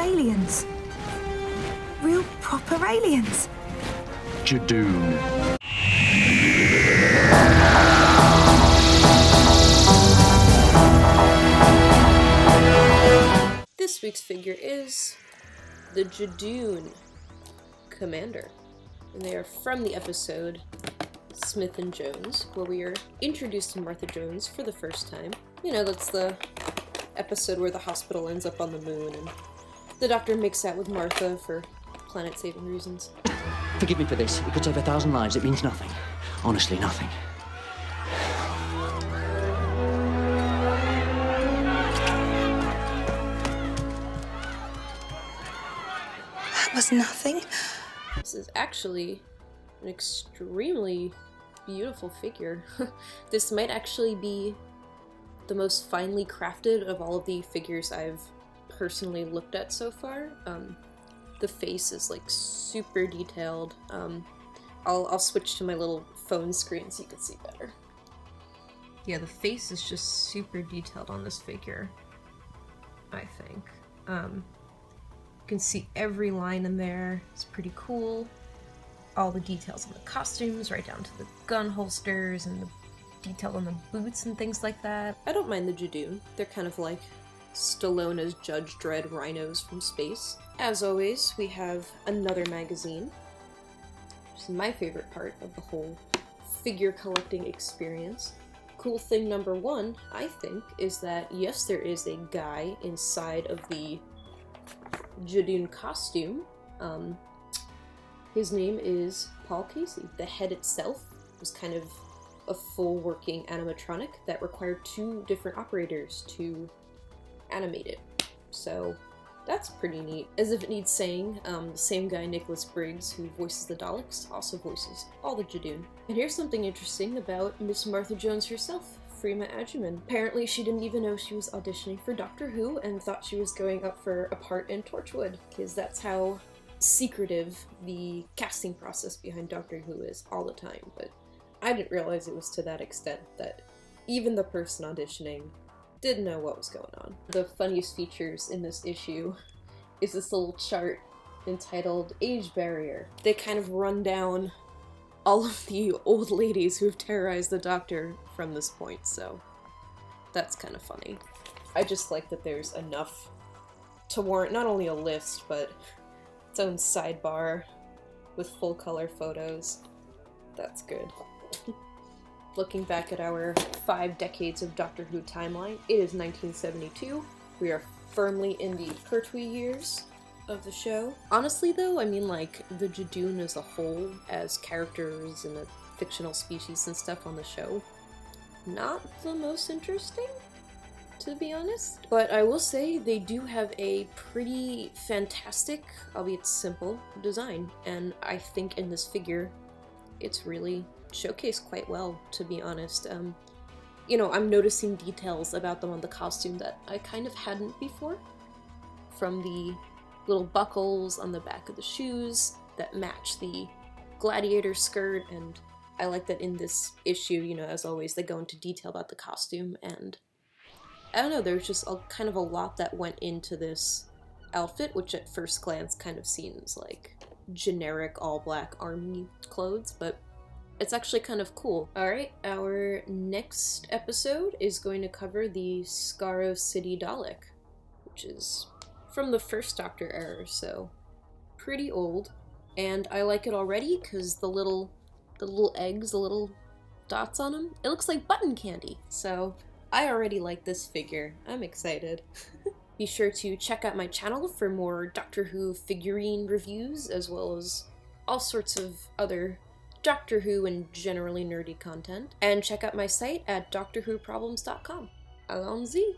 aliens. Real proper aliens. Judoon. This week's figure is the Judoon Commander, and they are from the episode Smith and Jones, where we are introduced to Martha Jones for the first time. You know, that's the episode where the hospital ends up on the moon and the doctor makes out with Martha for planet-saving reasons. Forgive me for this. It could save 1,000 lives. It means nothing. Honestly, nothing. That was nothing. This is actually an extremely beautiful figure. This might actually be the most finely crafted of all of the figures I've personally looked at so far. The face is like super detailed. I'll switch to my little phone screen so you can see better. Yeah, the face is just super detailed on this figure, I think. You can see every line in there. It's pretty cool. All the details on the costumes, right down to the gun holsters and the detail on the boots and things like that. I don't mind the Judoon. They're kind of like Stallone as Judge Dredd rhinos from space. As always, we have another magazine, which is my favorite part of the whole figure collecting experience. Cool thing number one, I think, is that yes, there is a guy inside of the Judoon costume. His name is Paul Casey. The head itself was kind of a full working animatronic that required 2 different operators to animate it. So that's pretty neat. As if it needs saying, the same guy, Nicholas Briggs, who voices the Daleks, also voices all the Judoon. And here's something interesting about Miss Martha Jones herself, Freema Agyeman. Apparently she didn't even know she was auditioning for Doctor Who and thought she was going up for a part in Torchwood, because that's how secretive the casting process behind Doctor Who is all the time. But I didn't realize it was to that extent that even the person auditioning didn't know what was going on. The funniest features in this issue is this little chart entitled Age Barrier. They kind of run down all of the old ladies who have terrorized the Doctor from this point, so that's kind of funny. I just like that there's enough to warrant not only a list, but its own sidebar with full color photos. That's good. Looking back at our 5 decades of Doctor Who timeline, it is 1972. We are firmly in the Pertwee years of the show. Honestly though, I mean like the Judoon as a whole, as characters and a fictional species and stuff on the show, not the most interesting, to be honest. But I will say they do have a pretty fantastic, albeit simple, design, and I think in this figure it's really showcased quite well, to be honest. You know, I'm noticing details about them on the costume that I kind of hadn't before, from the little buckles on the back of the shoes that match the gladiator skirt, and I like that in this issue, you know, as always, they go into detail about the costume, and I don't know, there's just kind of a lot that went into this outfit, which at first glance kind of seems like generic all-black army clothes, but it's actually kind of cool. Alright, our next episode is going to cover the Skaro City Dalek, which is from the first Doctor era, so pretty old. And I like it already because the little eggs, the little dots on them, it looks like button candy. So I already like this figure. I'm excited. Be sure to check out my channel for more Doctor Who figurine reviews, as well as all sorts of other Doctor Who and generally nerdy content. And check out my site at DoctorWhoProblems.com. Allons-y!